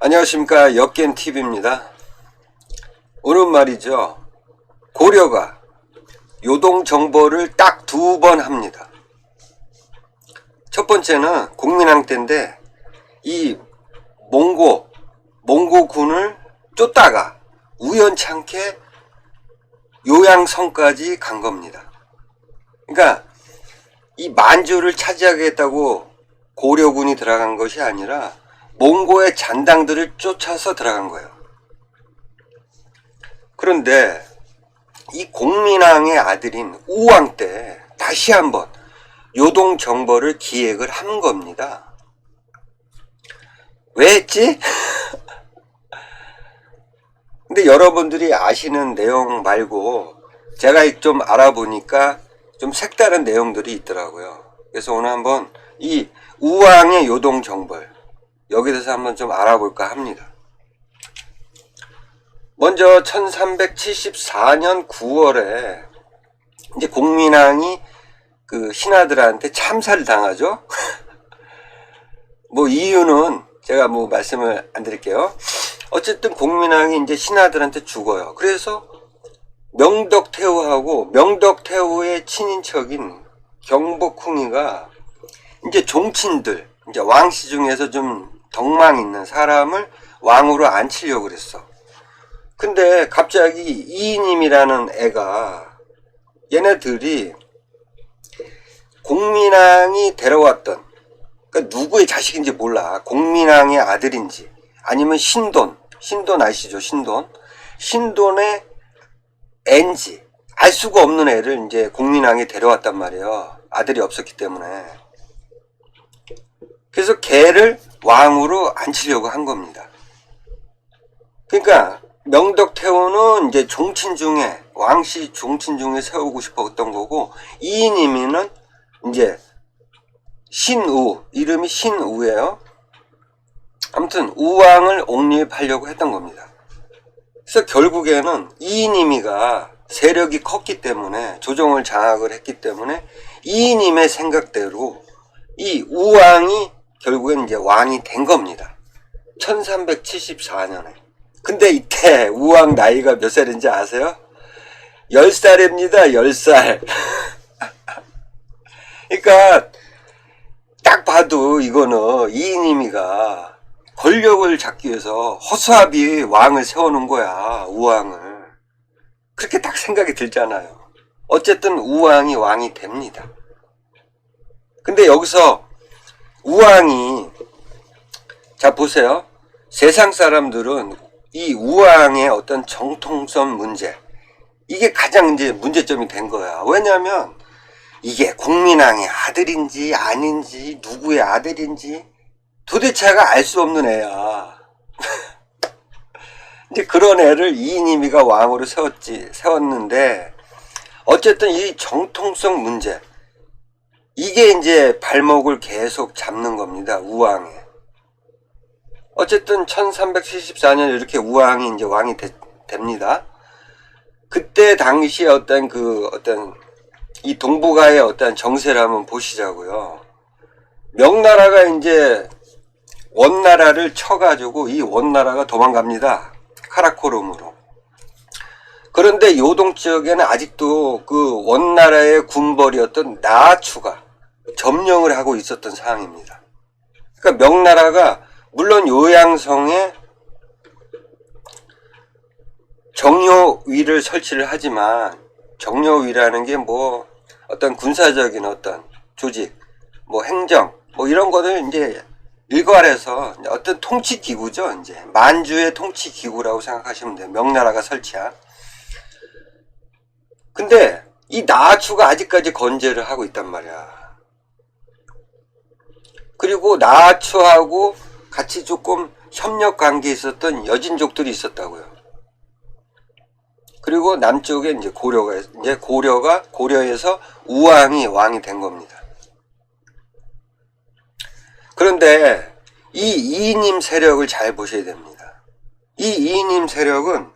안녕하십니까, 역겐TV입니다. 오늘 말이죠, 고려가 요동정벌을 딱 2번 합니다. 첫 번째는 공민왕 때인데 이 몽고군을 쫓다가 우연찮게 요양성까지 간 겁니다. 그러니까 이 만주를 차지하겠다고 고려군이 들어간 것이 아니라 몽고의 잔당들을 쫓아서 들어간 거예요. 그런데 이 공민왕의 아들인 우왕 때 다시 한번 요동정벌을 기획을 한 겁니다. 왜 했지? 근데 여러분들이 아시는 내용 말고 제가 좀 알아보니까 좀 색다른 내용들이 있더라고요. 그래서 오늘 한번 이 우왕의 요동정벌 여기에 대해서 한번 좀 알아볼까 합니다. 먼저 1374년 9월에 이제 공민왕이 그 신하들한테 참사를 당하죠. 뭐 이유는 제가 뭐 말씀을 안 드릴게요. 어쨌든 공민왕이 이제 신하들한테 죽어요. 그래서 명덕태후하고 명덕태후의 친인척인 경복궁이가 이제 종친들, 이제 왕씨 중에서 좀 덕망 있는 사람을 왕으로 앉히려고 그랬어. 근데 갑자기 이인임이라는 애가 얘네들이 공민왕이 데려왔던, 그러니까 누구의 자식인지 몰라. 공민왕의 아들인지 아니면 신돈 아시죠? 신돈의 애인지 알 수가 없는 애를 이제 공민왕이 데려왔단 말이에요. 아들이 없었기 때문에. 그래서 걔를 왕으로 앉히려고 한 겁니다. 그러니까 명덕태후는 이제 종친 중에, 왕씨 종친 중에 세우고 싶었던 거고, 이인임이는 이제 신우, 이름이 신우예요. 아무튼 우왕을 옹립하려고 했던 겁니다. 그래서 결국에는 이인임이가 세력이 컸기 때문에, 조정을 장악을 했기 때문에 이인임의 생각대로 이 우왕이 결국엔 이제 왕이 된 겁니다. 1374년에. 근데 이때 우왕 나이가 몇 살인지 아세요? 10살입니다. 10살. 그러니까 딱 봐도 이거는 이인임이가 권력을 잡기 위해서 허수아비 왕을 세우는 거야. 우왕을. 그렇게 딱 생각이 들잖아요. 어쨌든 우왕이 왕이 됩니다. 근데 여기서 우왕이, 자 보세요. 세상 사람들은 이 우왕의 어떤 정통성 문제, 이게 가장 이제 문제점이 된 거야. 왜냐면 이게 공민왕의 아들인지 아닌지, 누구의 아들인지 도대체가 알 수 없는 애야. 이제 그런 애를 이인임이가 왕으로 세웠는데, 어쨌든 이 정통성 문제, 이게 이제 발목을 계속 잡는 겁니다. 우왕에. 어쨌든 1374년 이렇게 우왕이 이제 왕이 됩니다. 그때 당시에 어떤 이 동북아의 어떤 정세를 한번 보시자고요. 명나라가 이제 원나라를 쳐가지고 이 원나라가 도망갑니다. 카라코름으로. 그런데 요동 지역에는 아직도 그 원나라의 군벌이었던 나아추가 점령을 하고 있었던 상황입니다. 그러니까 명나라가 물론 요양성에 정요위를 설치를 하지만, 정요위라는 게 뭐 어떤 군사적인 어떤 조직, 뭐 행정, 뭐 이런 거를 이제 일괄해서 어떤 통치기구죠. 이제 만주의 통치기구라고 생각하시면 돼요. 명나라가 설치한. 근데 이 나아추가 아직까지 건재를 하고 있단 말이야. 그리고 나아추하고 같이 조금 협력 관계에 있었던 여진족들이 있었다고요. 그리고 남쪽에 이제 고려에서 우왕이 왕이 된 겁니다. 그런데 이 이인임 세력을 잘 보셔야 됩니다. 이 이인임 세력은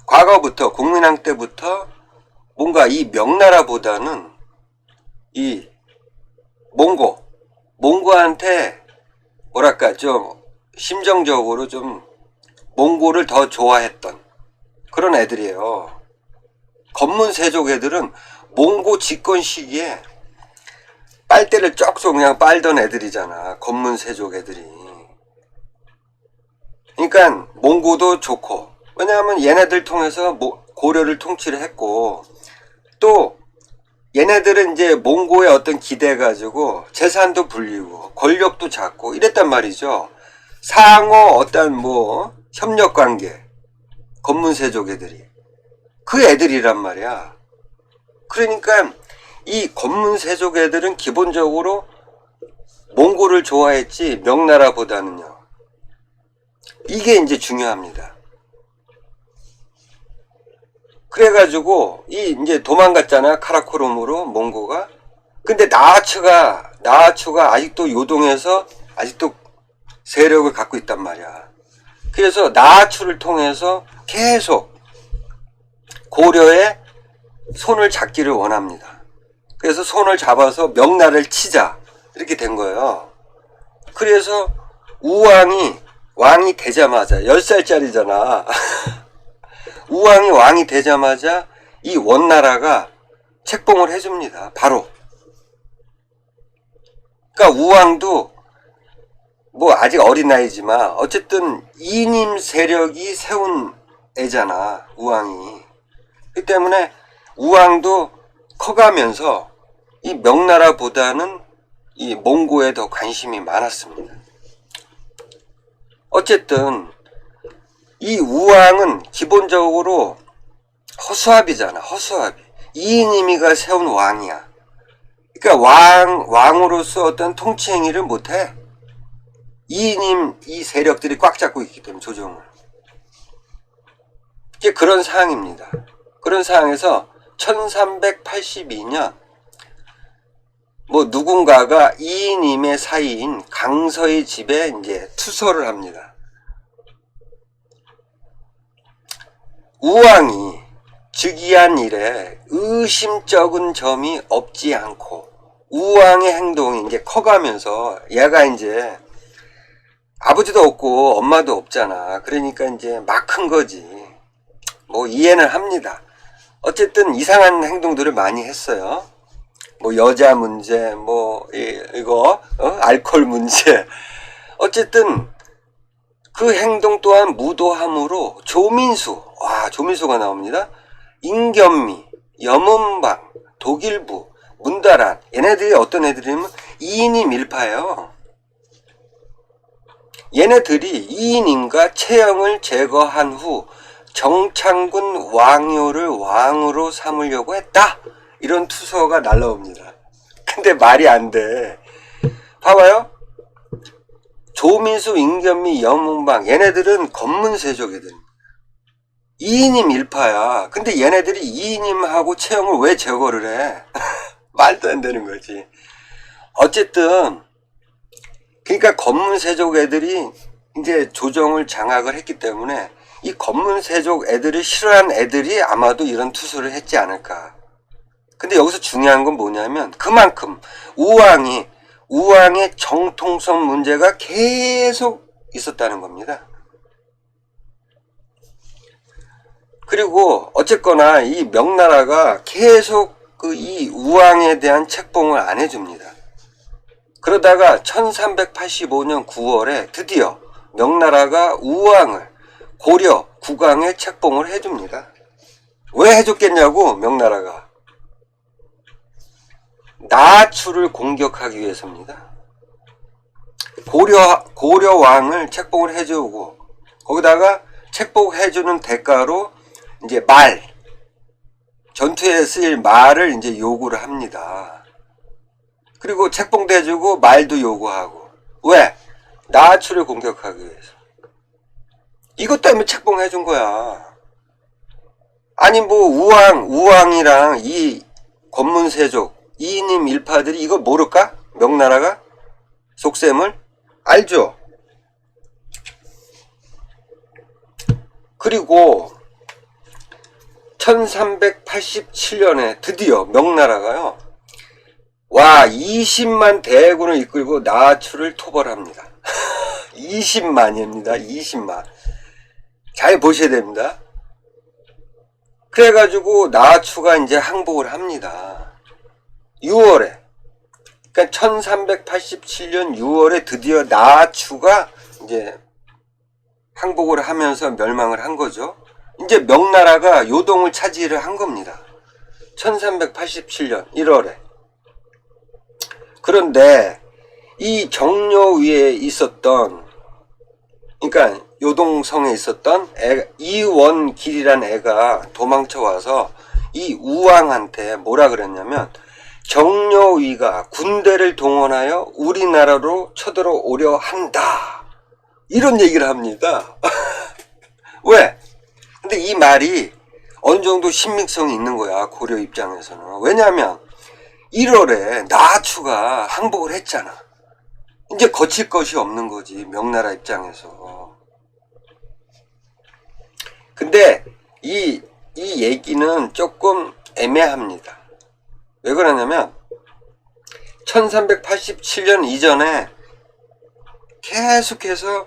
과거부터, 공민왕 때부터 뭔가 이 명나라보다는 이 몽고한테 뭐랄까 좀 심정적으로 좀 몽골을 더 좋아했던 그런 애들이에요. 검문세족 애들은 몽고 집권 시기에 빨대를 쪽쪽 그냥 빨던 애들이잖아. 검문세족 애들이. 그러니까 몽고도 좋고, 왜냐하면 얘네들 통해서 고려를 통치를 했고, 또 얘네들은 이제 몽고에 어떤 기대 가지고 재산도 불리고 권력도 잡고 이랬단 말이죠. 상호 어떤 협력관계, 검문세족 애들이 그 애들이란 말이야. 그러니까 이 검문세족 애들은 기본적으로 몽골을 좋아했지 명나라보다는요. 이게 이제 중요합니다. 그래가지고 이제 도망갔잖아. 카라코름으로 몽고가. 근데 나하추가 아직도 요동해서 아직도 세력을 갖고 있단 말이야. 그래서 나하추를 통해서 계속 고려의 손을 잡기를 원합니다. 그래서 손을 잡아서 명나라를 치자 이렇게 된 거예요. 그래서 우왕이 왕이 되자마자 10살짜리잖아. 우왕이 왕이 되자마자 이 원나라가 책봉을 해줍니다. 바로. 그러니까 우왕도 아직 어린 나이지만 어쨌든 이님 세력이 세운 애잖아. 우왕이. 그 때문에 우왕도 커가면서 이 명나라보다는 이 몽고에 더 관심이 많았습니다. 어쨌든 이 우왕은 기본적으로 허수아비잖아. 허수아비. 이인임이가 세운 왕이야. 그러니까 왕으로서 어떤 통치 행위를 못해. 이인임 이 세력들이 꽉 잡고 있기 때문에 조정을. 이게 그런 상황입니다. 그런 상황에서 1382년 누군가가 이인임의 사이인 강서의 집에 이제 투서를 합니다. 우왕이 즉위한 이래 의심쩍은 점이 없지 않고 우왕의 행동이 이제 커가면서 얘가 이제 아버지도 없고 엄마도 없잖아. 그러니까 이제 막 큰 거지. 이해는 합니다. 어쨌든 이상한 행동들을 많이 했어요. 여자 문제, 알코올 문제. 어쨌든 그 행동 또한 무도함으로 조민수가 나옵니다. 인견미, 염은방, 독일부, 문다란. 얘네들이 어떤 애들이냐면 2인이 밀파예요. 얘네들이 이인임과 채영을 제거한 후 정창군 왕요를 왕으로 삼으려고 했다. 이런 투서가 날라옵니다. 근데 말이 안 돼. 봐봐요. 조민수, 임견미, 염은방 얘네들은 검문세족 애들. 이인임 일파야. 근데 얘네들이 이인임하고 채영을 왜 제거를 해? 말도 안 되는 거지. 어쨌든 그러니까 검문세족 애들이 이제 조정을 장악을 했기 때문에 이 검문세족 애들을 싫어한 애들이 아마도 이런 투서를 했지 않을까. 근데 여기서 중요한 건 뭐냐면 그만큼 우왕의 정통성 문제가 계속 있었다는 겁니다. 그리고 어쨌거나 이 명나라가 계속 이 우왕에 대한 책봉을 안 해줍니다. 그러다가 1385년 9월에 드디어 명나라가 우왕을 고려 국왕에 책봉을 해줍니다. 왜 해줬겠냐고. 명나라가 나하추를 공격하기 위해서입니다. 고려 왕을 책봉을 해주고 거기다가 책봉해주는 대가로 이제 전투에 쓰일 말을 이제 요구를 합니다. 그리고 책봉도 해주고 말도 요구하고. 왜? 나하추를 공격하기 위해서. 이것 때문에 책봉해준 거야. 아니 우왕이랑 이 검문세족 이인임 일파들이 이거 모를까? 명나라가? 속셈을? 알죠? 그리고 1387년에 드디어 명나라가요. 20만 대군을 이끌고 나하추를 토벌합니다. 20만입니다. 20만. 잘 보셔야 됩니다. 그래가지고 나아추가 이제 항복을 합니다. 6월에. 그러니까 1387년 6월에 드디어 나아추가 이제 항복을 하면서 멸망을 한 거죠. 이제 명나라가 요동을 차지를 한 겁니다. 1387년 1월에. 그런데 이 정려 위에 있었던, 그러니까 요동성에 있었던 이원길이란 애가 도망쳐 와서 이 우왕한테 뭐라 그랬냐면, 정려위가 군대를 동원하여 우리나라로 쳐들어오려 한다, 이런 얘기를 합니다. 왜? 근데 이 말이 어느 정도 신빙성이 있는 거야, 고려 입장에서는. 왜냐하면 1월에 나아추가 항복을 했잖아. 이제 거칠 것이 없는 거지, 명나라 입장에서. 근데 이 얘기는 조금 애매합니다. 왜 그러냐면 1387년 이전에 계속해서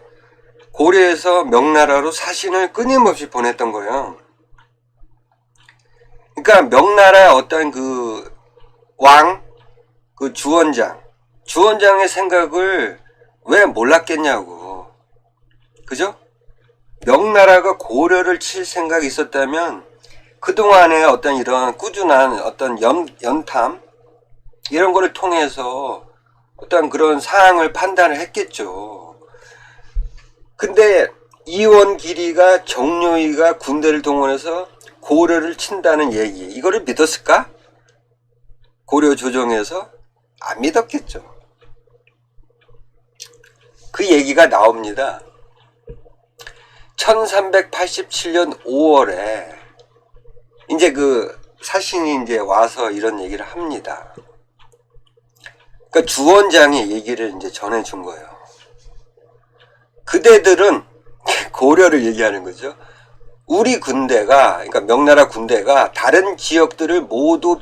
고려에서 명나라로 사신을 끊임없이 보냈던 거예요. 그러니까 명나라의 어떤 그 왕, 그 주원장의 생각을 왜 몰랐겠냐고. 그죠? 명나라가 고려를 칠 생각이 있었다면 그동안의 어떤 이런 꾸준한 어떤 연탐, 이런 거를 통해서 어떤 그런 사항을 판단을 했겠죠. 근데 이원길이가 정료위가 군대를 동원해서 고려를 친다는 얘기, 이거를 믿었을까? 고려 조정에서 안 믿었겠죠. 그 얘기가 나옵니다. 1387년 5월에 이제 그 사신이 이제 와서 이런 얘기를 합니다. 그러니까 주원장의 얘기를 이제 전해준 거예요. 그대들은 고려를 얘기하는 거죠. 우리 군대가, 그러니까 명나라 군대가 다른 지역들을 모두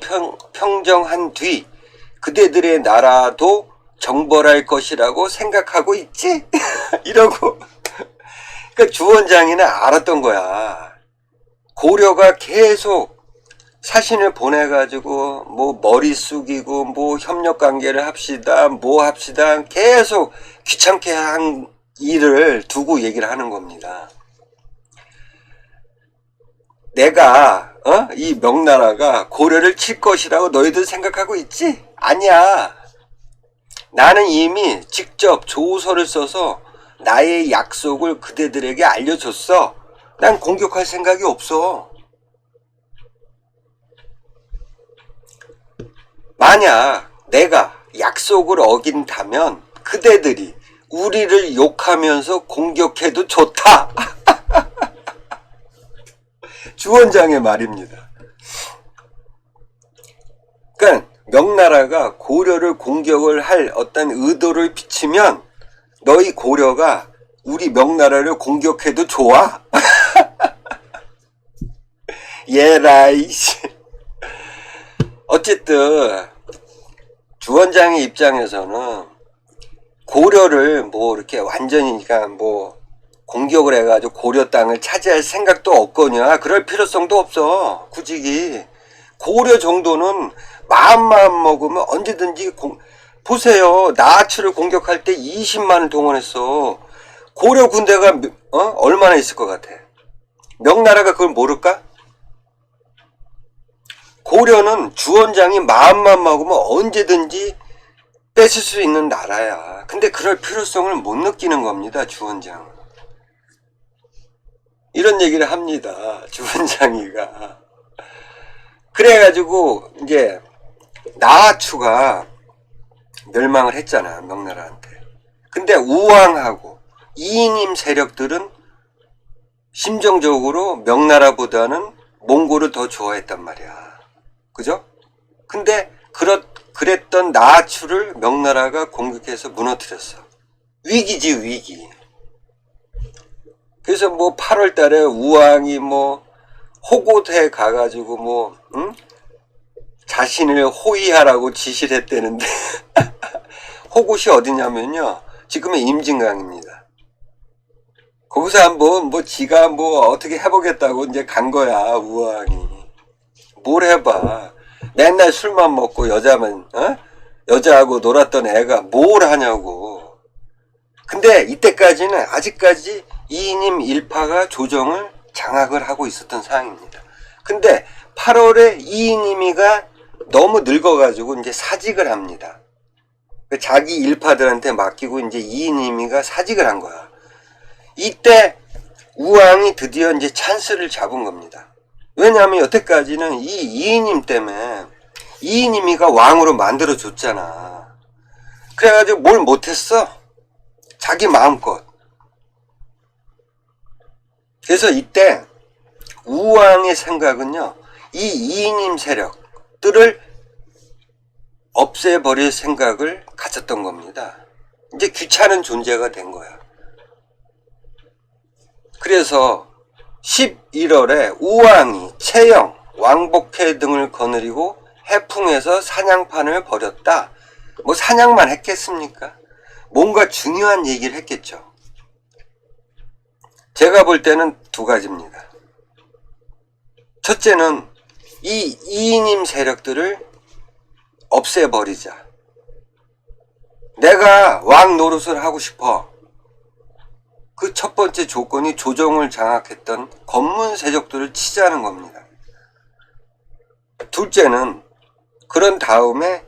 평정한 뒤 그대들의 나라도 정벌할 것이라고 생각하고 있지? 이러고. 그러니까 주원장이는 알았던 거야. 고려가 계속 사신을 보내가지고 뭐 머리 숙이고 뭐 협력 관계를 합시다, 뭐 합시다, 계속 귀찮게 한 일을 두고 얘기를 하는 겁니다. 내가 이 명나라가 고려를 칠 것이라고 너희들 생각하고 있지? 아니야. 나는 이미 직접 조서를 써서 나의 약속을 그대들에게 알려줬어. 난 공격할 생각이 없어. 만약 내가 약속을 어긴다면 그대들이 우리를 욕하면서 공격해도 좋다. 주원장의 말입니다. 그러니까 명나라가 고려를 공격을 할 어떤 의도를 비치면 너희 고려가 우리 명나라를 공격해도 좋아. 예라이씨. 어쨌든 주원장의 입장에서는 고려를 뭐 이렇게 완전히 그러니까 뭐 공격을 해가지고 고려 땅을 차지할 생각도 없거냐, 그럴 필요성도 없어. 굳이 고려 정도는 마음만 먹으면 언제든지 보세요. 나아추를 공격할 때 20만을 동원했어. 고려 군대가 얼마나 있을 것 같아? 명나라가 그걸 모를까? 고려는 주원장이 마음만 먹으면 언제든지 뺏을 수 있는 나라야. 근데 그럴 필요성을 못 느끼는 겁니다, 주원장은. 이런 얘기를 합니다, 주원장이가. 그래가지고 이제 나아추가 멸망을 했잖아, 명나라한테. 근데 우왕하고 이인임 세력들은 심정적으로 명나라보다는 몽골을 더 좋아했단 말이야. 그죠? 근데 그랬던 나아추를 명나라가 공격해서 무너뜨렸어. 위기지, 위기. 그래서 뭐 8월 달에 우왕이 뭐 호고대 가가지고 뭐 자신을 호위하라고 지시를 했대는데 호곳이 어디냐면요, 지금의 임진강입니다. 거기서 한번 뭐 지가 뭐 어떻게 해보겠다고 이제 간 거야, 우왕이. 뭘 해봐. 맨날 술만 먹고 여자하고 놀았던 애가 뭘 하냐고. 근데 이때까지는 아직까지 이인임 일파가 조정을 장악을 하고 있었던 상황입니다. 근데 8월에 이인임이가 너무 늙어가지고 이제 사직을 합니다. 자기 일파들한테 맡기고 이제 이인임이가 사직을 한 거야. 이때 우왕이 드디어 이제 찬스를 잡은 겁니다. 왜냐하면 여태까지는 이 이인임 때문에 이인임이가 왕으로 만들어줬잖아. 그래가지고 뭘 못했어. 자기 마음껏. 그래서 이때 우왕의 생각은요, 이 이인임 세력들을 없애버릴 생각을 가졌던 겁니다. 이제 귀찮은 존재가 된 거야. 그래서 11월에 우왕이 채영, 왕복회 등을 거느리고 해풍에서 사냥판을 벌였다. 뭐 사냥만 했겠습니까? 뭔가 중요한 얘기를 했겠죠. 제가 볼 때는 두 가지입니다. 첫째는 이 이인임 세력들을 없애버리자. 내가 왕 노릇을 하고 싶어. 그 첫 번째 조건이 조정을 장악했던 검문 세력들을 치자는 겁니다. 둘째는 그런 다음에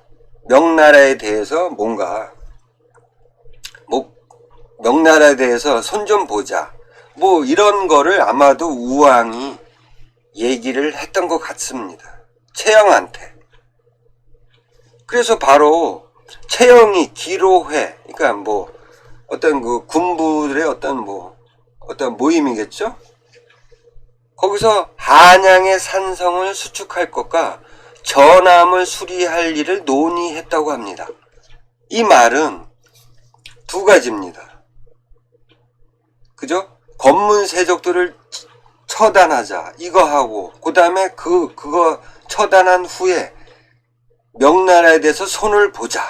명나라에 대해서 명나라에 대해서 손 좀 보자. 뭐 이런 거를 아마도 우왕이 얘기를 했던 것 같습니다. 채영한테. 그래서 바로 채영이 기로회, 그러니까 뭐 어떤 그 군부들의 어떤 모임이겠죠? 거기서 한양의 산성을 수축할 것과 전함을 수리할 일을 논의했다고 합니다. 이 말은 두 가지입니다. 그죠? 검문 세족들을 처단하자. 이거 하고, 그 다음에 그거 처단한 후에 명나라에 대해서 손을 보자.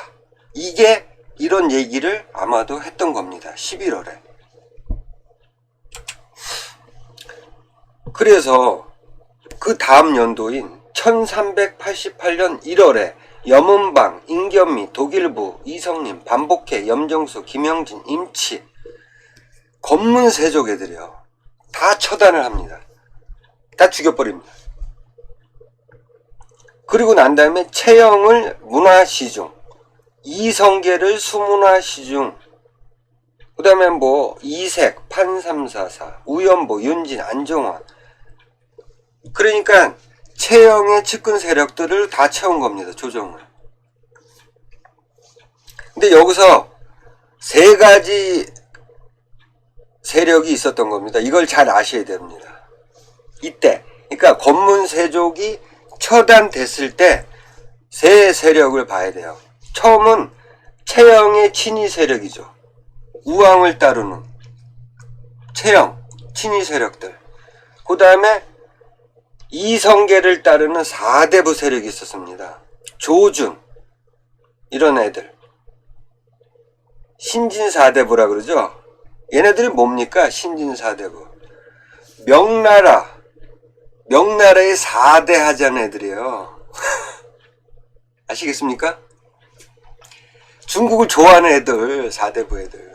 이게 이런 얘기를 아마도 했던 겁니다. 11월에. 그래서 그 다음 연도인 1388년 1월에 염은방, 인견미, 독일부, 이성림, 반복회, 염정수, 김영진, 임치 검문 세족 애들이요. 다 처단을 합니다. 다 죽여버립니다. 그리고 난 다음에 채영을 문화시중, 이성계를 수문화시중, 그 다음에 뭐 이색, 판삼사사, 우연보, 윤진, 안정화. 그러니까 채영의 측근 세력들을 다 채운 겁니다. 조정을. 근데 여기서 세 가지 세력이 있었던 겁니다. 이걸 잘 아셔야 됩니다. 이때, 그러니까 검문세족이 처단됐을 때 세 세력을 봐야 돼요. 처음은 채영의 친위 세력이죠. 우왕을 따르는 채영, 친위 세력들. 그 다음에 이성계를 따르는 사대부 세력이 있었습니다. 조준, 이런 애들. 신진사대부라 그러죠. 얘네들이 뭡니까? 신진사대부. 명나라의 4대 하자는 애들이에요. 아시겠습니까? 중국을 좋아하는 애들, 4대부 애들.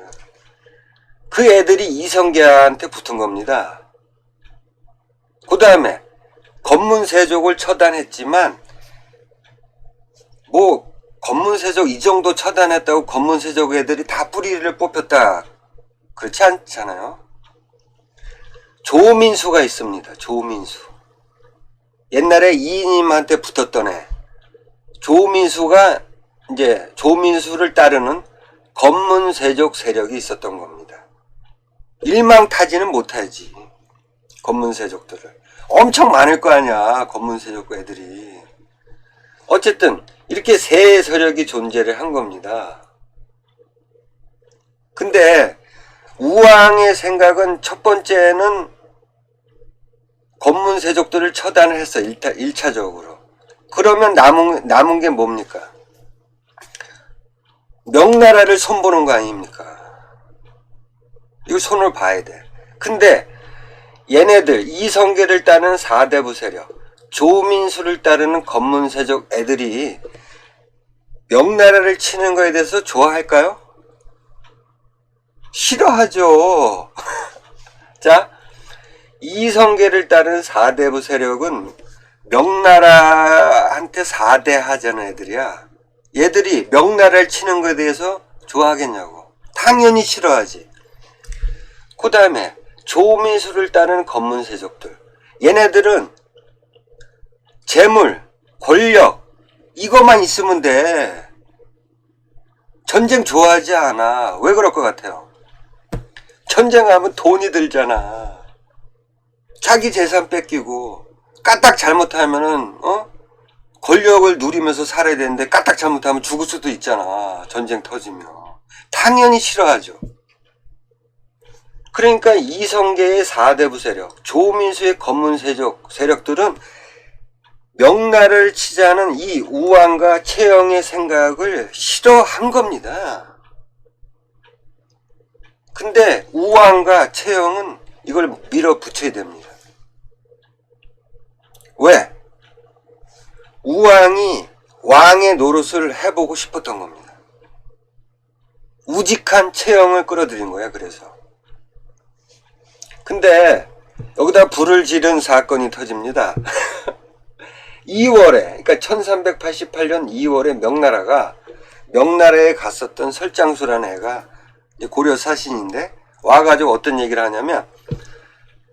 그 애들이 이성계한테 붙은 겁니다. 그 다음에 검문세족을 처단했지만 뭐 검문세족 이 정도 처단했다고 검문세족 애들이 다 뿌리를 뽑혔다. 그렇지 않잖아요. 조민수가 있습니다. 조민수. 옛날에 이인임한테 붙었던 애. 조민수가 이제 조민수를 따르는 검문세족 세력이 있었던 겁니다. 일망타지는 못하지. 검문세족들을. 엄청 많을 거 아니야. 검문세족 애들이. 어쨌든 이렇게 세 세력이 존재를 한 겁니다. 근데 우왕의 생각은 첫 번째는 검문세족들을 처단을 했어. 1차적으로. 그러면 남은 게 뭡니까? 명나라를 손보는 거 아닙니까? 이거 손을 봐야 돼. 근데 얘네들 이성계를 따르는 사대부 세력, 조민수를 따르는 검문세족 애들이 명나라를 치는 거에 대해서 좋아할까요? 싫어하죠. 자, 이성계를 따르는 사대부 세력은 명나라한테 사대하자는 애들이야. 얘들이 명나라를 치는 거에 대해서 좋아하겠냐고. 당연히 싫어하지. 그 다음에 조민수를 따르는 검문세족들. 얘네들은 재물, 권력 이것만 있으면 돼. 전쟁 좋아하지 않아. 왜 그럴 것 같아요? 전쟁하면 돈이 들잖아. 자기 재산 뺏기고 까딱 잘못하면은 권력을 누리면서 살아야 되는데 까딱 잘못하면 죽을 수도 있잖아. 전쟁 터지면. 당연히 싫어하죠. 그러니까 이성계의 사대부 세력, 조민수의 검문세족 세력들은 명나라를 치자는 이 우왕과 최영의 생각을 싫어한 겁니다. 근데 우왕과 최영은 이걸 밀어붙여야 됩니다. 왜? 우왕이 왕의 노릇을 해보고 싶었던 겁니다. 우직한 최영을 끌어들인 거야. 그래서 근데 여기다 불을 지른 사건이 터집니다. 2월에 그러니까 1388년 2월에 명나라에 갔었던 설장수라는 애가 고려 사신인데 와가지고 어떤 얘기를 하냐면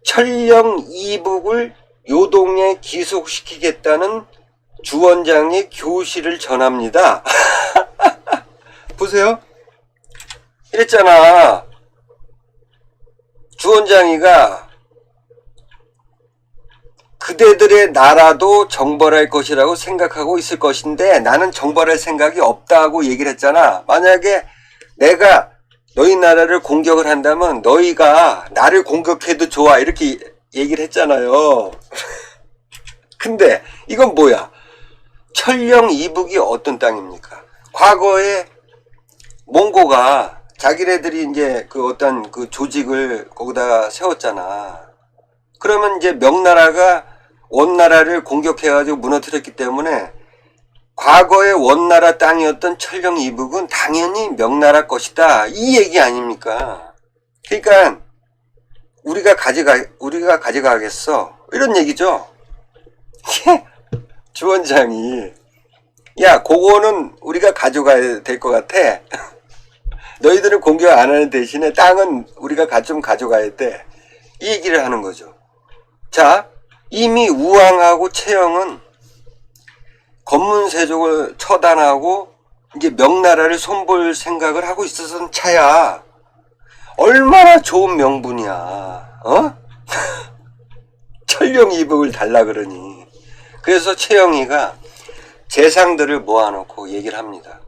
천령 이북을 요동에 기속시키겠다는 주원장의 교시를 전합니다. 보세요. 이랬잖아. 주원장이가 그대들의 나라도 정벌할 것이라고 생각하고 있을 것인데 나는 정벌할 생각이 없다고 얘기를 했잖아. 만약에 내가 너희 나라를 공격을 한다면 너희가 나를 공격해도 좋아 이렇게 얘기를 했잖아요. 근데 이건 뭐야? 천령 이북이 어떤 땅입니까? 과거에 몽고가 자기네들이 이제 그 어떤 그 조직을 거기다 세웠잖아. 그러면 이제 명나라가 원나라를 공격해가지고 무너뜨렸기 때문에 과거의 원나라 땅이었던 천령 이북은 당연히 명나라 것이다. 이 얘기 아닙니까? 그러니까 우리가 가져가겠어. 이런 얘기죠. 주원장이 야, 그거는 우리가 가져가야 될 것 같아. 너희들은 공격 안 하는 대신에 땅은 우리가 좀 가져가야 돼. 이 얘기를 하는 거죠. 자, 이미 우왕하고 최영은 검문세족을 처단하고 이제 명나라를 손볼 생각을 하고 있어서는 차야. 얼마나 좋은 명분이야. 천령 이북을 달라 그러니. 그래서 최영이가 재상들을 모아놓고 얘기를 합니다.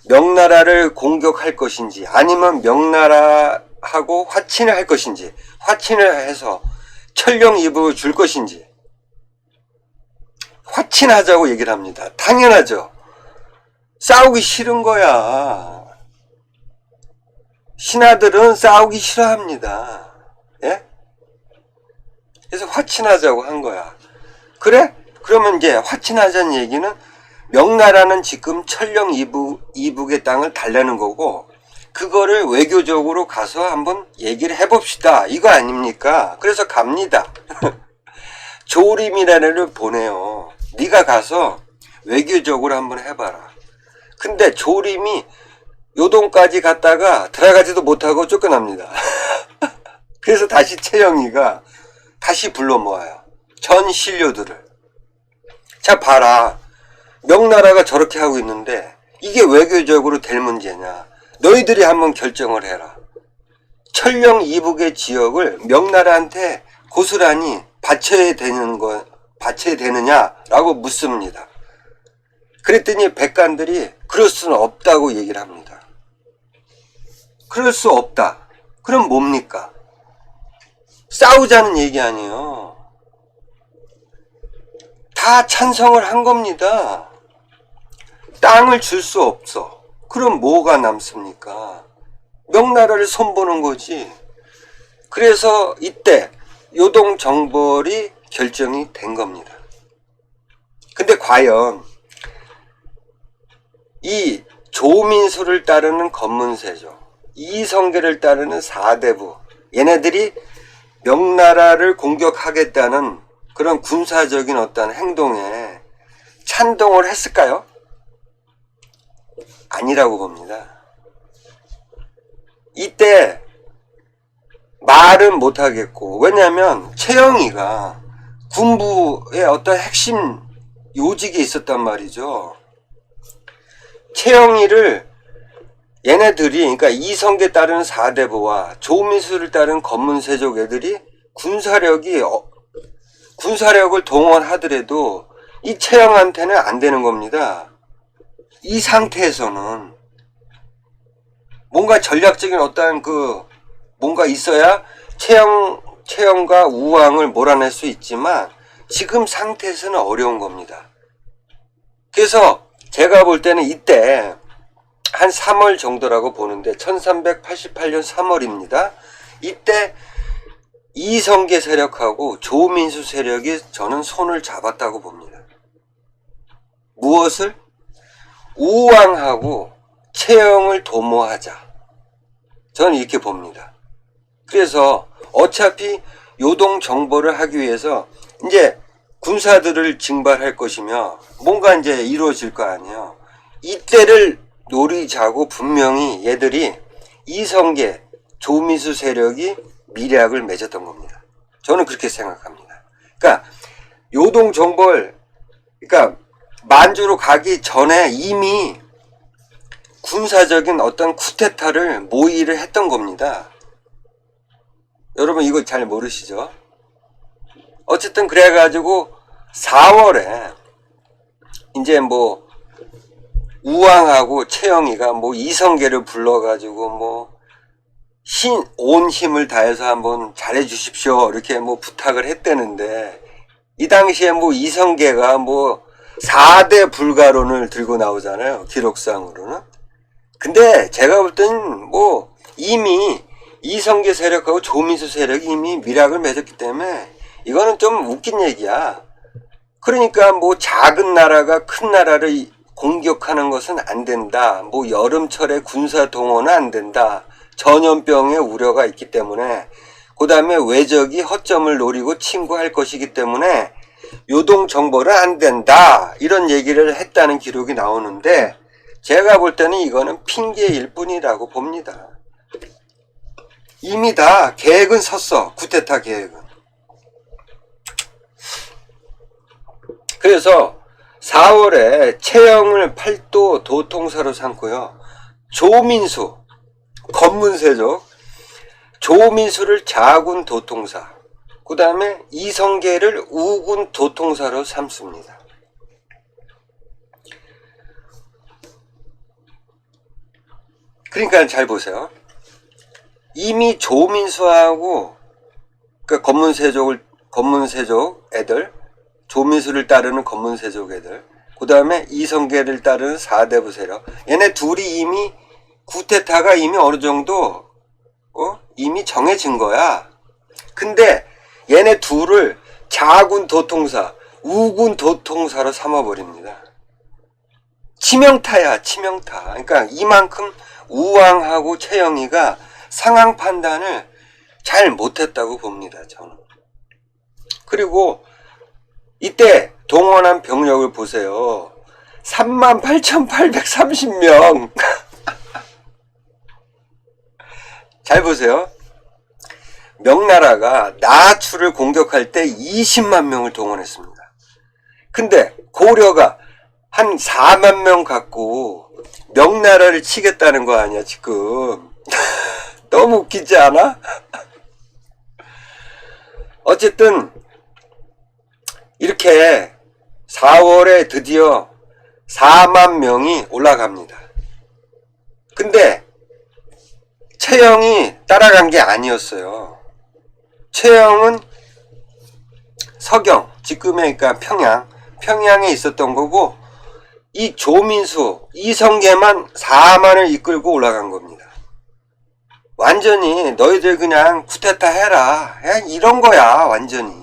명나라를 공격할 것인지 아니면 명나라하고 화친을 할 것인지 화친을 해서 천령 이북을 줄 것인지 화친하자고 얘기를 합니다. 당연하죠. 싸우기 싫은 거야. 신하들은 싸우기 싫어합니다. 예? 그래서 화친하자고 한 거야. 그래? 그러면 이제 화친하자는 얘기는 명나라는 지금 천령 이북의 땅을 달라는 거고 그거를 외교적으로 가서 한번 얘기를 해봅시다. 이거 아닙니까? 그래서 갑니다. 조림이라는 애를 보내요. 네가 가서 외교적으로 한번 해봐라. 근데 조림이 요동까지 갔다가 들어가지도 못하고 쫓겨납니다. 그래서 다시 최영이가 다시 불러 모아요. 전 신료들을. 자, 봐라. 명나라가 저렇게 하고 있는데 이게 외교적으로 될 문제냐. 너희들이 한번 결정을 해라. 천령 이북의 지역을 명나라한테 고스란히 바쳐야 되느냐라고 묻습니다. 그랬더니 백관들이 그럴 수는 없다고 얘기를 합니다. 그럴 수 없다. 그럼 뭡니까? 싸우자는 얘기 아니에요. 다 찬성을 한 겁니다. 땅을 줄 수 없어. 그럼 뭐가 남습니까? 명나라를 손보는 거지. 그래서 이때 요동정벌이 결정이 된 겁니다. 근데 과연 이 조민수를 따르는 검문세조, 이성계를 따르는 사대부, 얘네들이 명나라를 공격하겠다는 그런 군사적인 어떤 행동에 찬동을 했을까요? 아니라고 봅니다. 이때 말은 못하겠고, 왜냐하면 최영희가 군부의 어떤 핵심 요직에 있었단 말이죠. 최영희를 얘네들이, 그러니까 이성계 따르는 사대부와 조민수를 따르는 검문세족 애들이 군사력을 동원하더라도 이 최영한테는 안 되는 겁니다. 이 상태에서는 뭔가 전략적인 어떤 뭔가 있어야 최영과 우왕을 몰아낼 수 있지만 지금 상태에서는 어려운 겁니다. 그래서 제가 볼 때는 이때 한 3월 정도라고 보는데 1388년 3월입니다. 이때 이성계 세력하고 조민수 세력이 저는 손을 잡았다고 봅니다. 무엇을? 우왕하고 최영을 도모하자. 저는 이렇게 봅니다. 그래서 어차피 요동정벌을 하기 위해서 이제 군사들을 징발할 것이며 뭔가 이제 이루어질 거 아니에요. 이때를 노리자고 분명히 얘들이 이성계, 조민수 세력이 밀약을 맺었던 겁니다. 저는 그렇게 생각합니다. 그러니까 요동정벌, 그러니까 만주로 가기 전에 이미 군사적인 어떤 쿠데타를 모의를 했던 겁니다. 여러분 이거 잘 모르시죠? 어쨌든 그래가지고 4월에 이제 우왕하고 최영희가 이성계를 불러가지고 온 힘을 다해서 한번 잘해 주십시오 이렇게 부탁을 했다는데, 이 당시에 이성계가 4대 불가론을 들고 나오잖아요, 기록상으로는. 근데 제가 볼 때는 이미 이성계 세력하고 조민수 세력이 이미 밀약을 맺었기 때문에 이거는 좀 웃긴 얘기야. 그러니까 작은 나라가 큰 나라를 공격하는 것은 안 된다. 여름철에 군사 동원은 안 된다. 전염병의 우려가 있기 때문에, 그 다음에 외적이 허점을 노리고 침구할 것이기 때문에 요동정벌은 안 된다. 이런 얘기를 했다는 기록이 나오는데, 제가 볼 때는 이거는 핑계일 뿐이라고 봅니다. 이미 다 계획은 섰어. 쿠데타 계획은. 그래서 4월에 최영을 팔도 도통사로 삼고요. 조민수, 검문세족, 조민수를 자군 도통사, 그 다음에 이성계를 우군 도통사로 삼습니다. 그러니까 잘 보세요. 이미 조민수하고, 그러니까 검문세족 애들, 조민수를 따르는 검문세족 애들, 그 다음에 이성계를 따르는 사대부 세력, 얘네 둘이 이미 쿠데타가 이미 어느 정도 이미 정해진 거야. 근데 얘네 둘을 자군 도통사, 우군 도통사로 삼아버립니다. 치명타야, 치명타. 그러니까 이만큼 우왕하고 최영희가 상황 판단을 잘 못했다고 봅니다, 저는. 그리고 이때 동원한 병력을 보세요. 38,830명. 잘 보세요. 명나라가 나추를 공격할 때 20만 명을 동원했습니다. 근데 고려가 한 4만 명 갖고 명나라를 치겠다는 거 아니야, 지금. 너무 웃기지 않아? 어쨌든 이렇게 4월에 드디어 4만 명이 올라갑니다. 근데 최영이 따라간 게 아니었어요. 최영은 서경, 지금의 그러니까 평양에 있었던 거고, 이 조민수, 이성계만 4만을 이끌고 올라간 겁니다. 완전히 너희들 그냥 쿠데타 해라. 그냥 이런 거야, 완전히.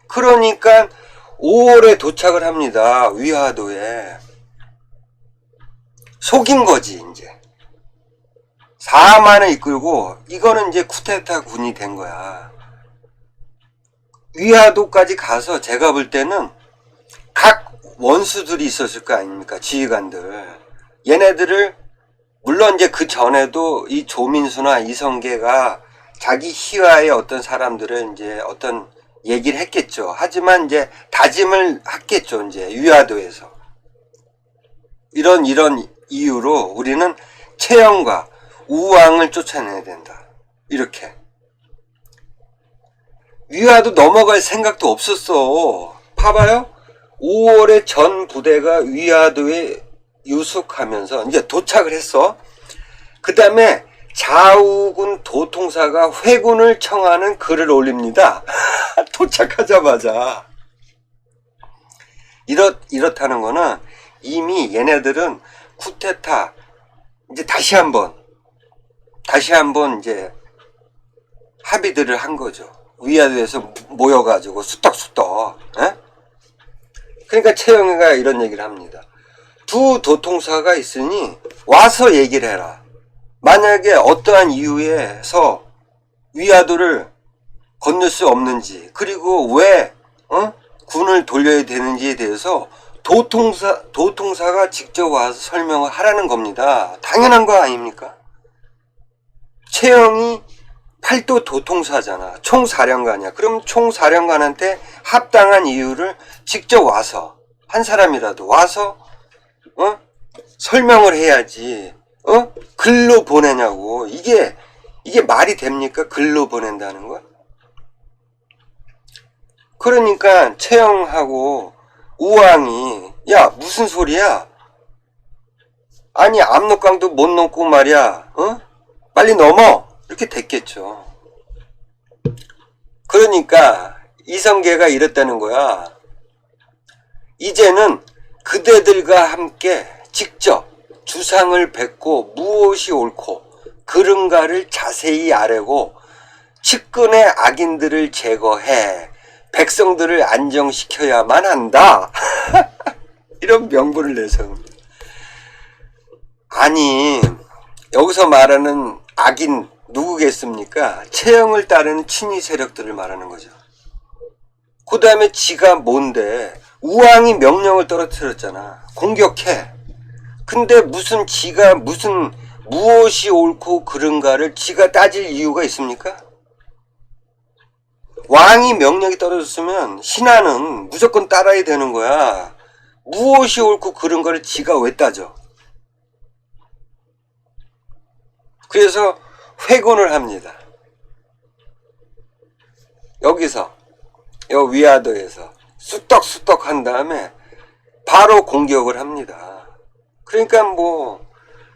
그러니까 5월에 도착을 합니다. 위화도에. 속인 거지, 이제. 4만을 이끌고, 이거는 이제 쿠데타 군이 된 거야. 위화도까지 가서 제가 볼 때는 각 원수들이 있었을 거 아닙니까? 지휘관들. 얘네들을, 물론 이제 그 전에도 이 조민수나 이성계가 자기 희화의 어떤 사람들을 이제 어떤 얘기를 했겠죠. 하지만 이제 다짐을 했겠죠. 이제 위화도에서. 이런 이유로 우리는 채영과 우왕을 쫓아내야 된다. 이렇게. 위화도 넘어갈 생각도 없었어. 봐봐요. 5월에 전 부대가 위화도에 유숙하면서 이제 도착을 했어. 그 다음에 좌우군 도통사가 회군을 청하는 글을 올립니다. 도착하자마자. 이렇다는 거는 이미 얘네들은 쿠데타 이제 다시 한번 이제 합의들을 한 거죠. 위화도에서 모여가지고 수떡수떡. 에? 그러니까 채영이가 이런 얘기를 합니다. 두 도통사가 있으니 와서 얘기를 해라. 만약에 어떠한 이유에서 위화도를 건널 수 없는지, 그리고 왜 군을 돌려야 되는지에 대해서 도통사가 직접 와서 설명을 하라는 겁니다. 당연한 거 아닙니까? 채영이 팔도 도통사잖아. 총사령관이야. 그럼 총사령관한테 합당한 이유를 직접 와서, 한 사람이라도 와서 설명을 해야지. 글로 보내냐고. 이게 말이 됩니까? 글로 보낸다는 거? 그러니까 채영하고 우왕이 야 무슨 소리야? 아니 압록강도 못 넘고 말이야. 빨리 넘어. 이렇게 됐겠죠. 그러니까 이성계가 이랬다는 거야. 이제는 그대들과 함께 직접 주상을 뵙고 무엇이 옳고 그른가를 자세히 아뢰고 측근의 악인들을 제거해 백성들을 안정시켜야만 한다. 이런 명분을 내서. 아니 여기서 말하는 악인 누구겠습니까? 채영을 따르는 친위 세력들을 말하는 거죠. 그 다음에 지가 뭔데? 우왕이 명령을 떨어뜨렸잖아. 공격해. 근데 지가 무엇이 옳고 그른가를 지가 따질 이유가 있습니까? 왕이 명령이 떨어졌으면 신하는 무조건 따라야 되는 거야. 무엇이 옳고 그른가를 지가 왜 따져? 그래서 회군을 합니다. 여기서 위화도에서 쑥떡쑥떡 한 다음에 바로 공격을 합니다. 그러니까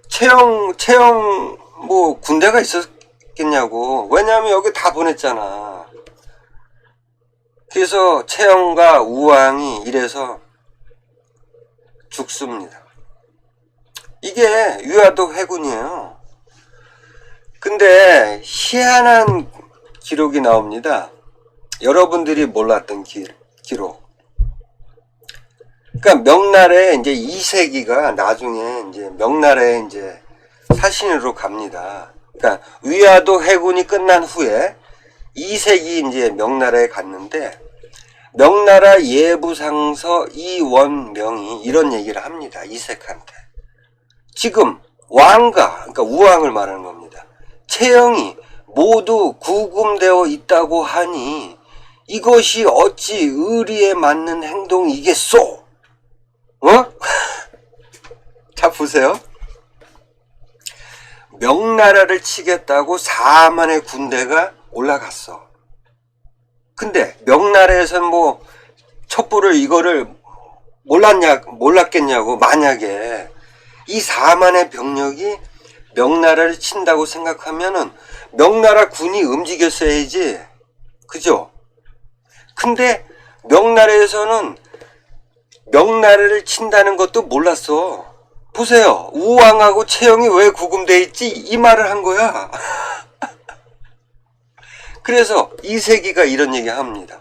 채영 군대가 있었겠냐고. 왜냐하면 여기 다 보냈잖아. 그래서 채영과 우왕이 이래서 죽습니다. 이게 위화도 회군이에요. 근데 희한한 기록이 나옵니다. 여러분들이 몰랐던 기록. 그러니까 명나라에 이제 이세기가 나중에 이제 명나라에 이제 사신으로 갑니다. 그러니까 위화도 회군이 끝난 후에 이세기 이제 명나라에 갔는데 명나라 예부상서 이원명이 이런 얘기를 합니다. 이색한테. 지금 왕가, 그러니까 우왕을 말하는 겁니다. 채영이 모두 구금되어 있다고 하니 이것이 어찌 의리에 맞는 행동이겠소? 자 보세요. 명나라를 치겠다고 4만의 군대가 올라갔어. 근데 명나라에선 첩보를 이거를 몰랐겠냐고. 만약에 이 4만의 병력이 명나라를 친다고 생각하면은 명나라 군이 움직였어야지. 그죠? 근데 명나라에서는 명나라를 친다는 것도 몰랐어. 보세요. 우왕하고 채영이 왜 구금돼 있지? 이 말을 한 거야. 그래서 이세기가 이런 얘기 합니다.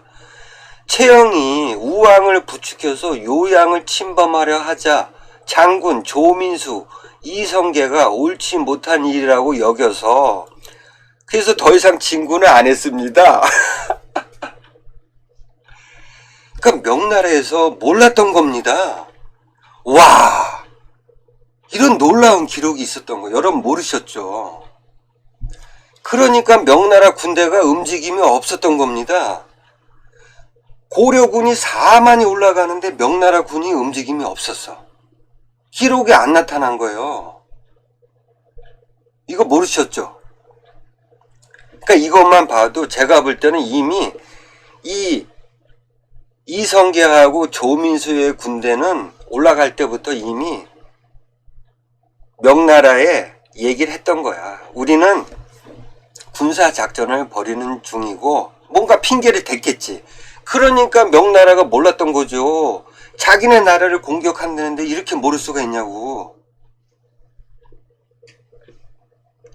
채영이 우왕을 부추겨서 요양을 침범하려 하자 장군 조민수 이성계가 옳지 못한 일이라고 여겨서 그래서 더 이상 진군을 안 했습니다. 그러니까 명나라에서 몰랐던 겁니다. 와, 이런 놀라운 기록이 있었던 거 여러분 모르셨죠? 그러니까 명나라 군대가 움직임이 없었던 겁니다. 고려군이 4만이 올라가는데 명나라 군이 움직임이 없었어. 기록에 안 나타난 거예요. 이거 모르셨죠? 그러니까 이것만 봐도 제가 볼 때는 이미 이 이성계하고 조민수의 군대는 올라갈 때부터 이미 명나라에 얘기를 했던 거야. 우리는 군사작전을 벌이는 중이고 뭔가 핑계를 댔겠지. 그러니까 명나라가 몰랐던 거죠. 자기네 나라를 공격한다는데 이렇게 모를 수가 있냐고.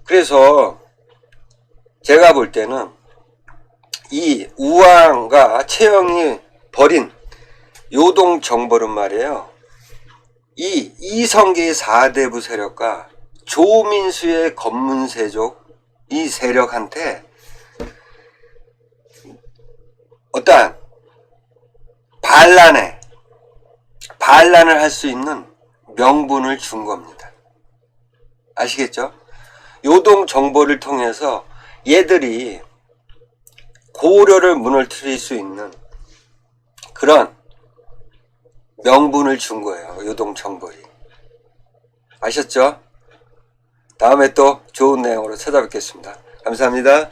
그래서 제가 볼 때는 이 우왕과 채영이 벌인 요동 정벌은 말이에요. 이 이성계의 4대부 세력과 조민수의 검문세족 이 세력한테 어떠한 반란을 할 수 있는 명분을 준 겁니다. 아시겠죠? 요동 정벌을 통해서 얘들이 고려를 무너뜨릴 수 있는 그런 명분을 준 거예요. 요동 정벌이. 아셨죠? 다음에 또 좋은 내용으로 찾아뵙겠습니다. 감사합니다.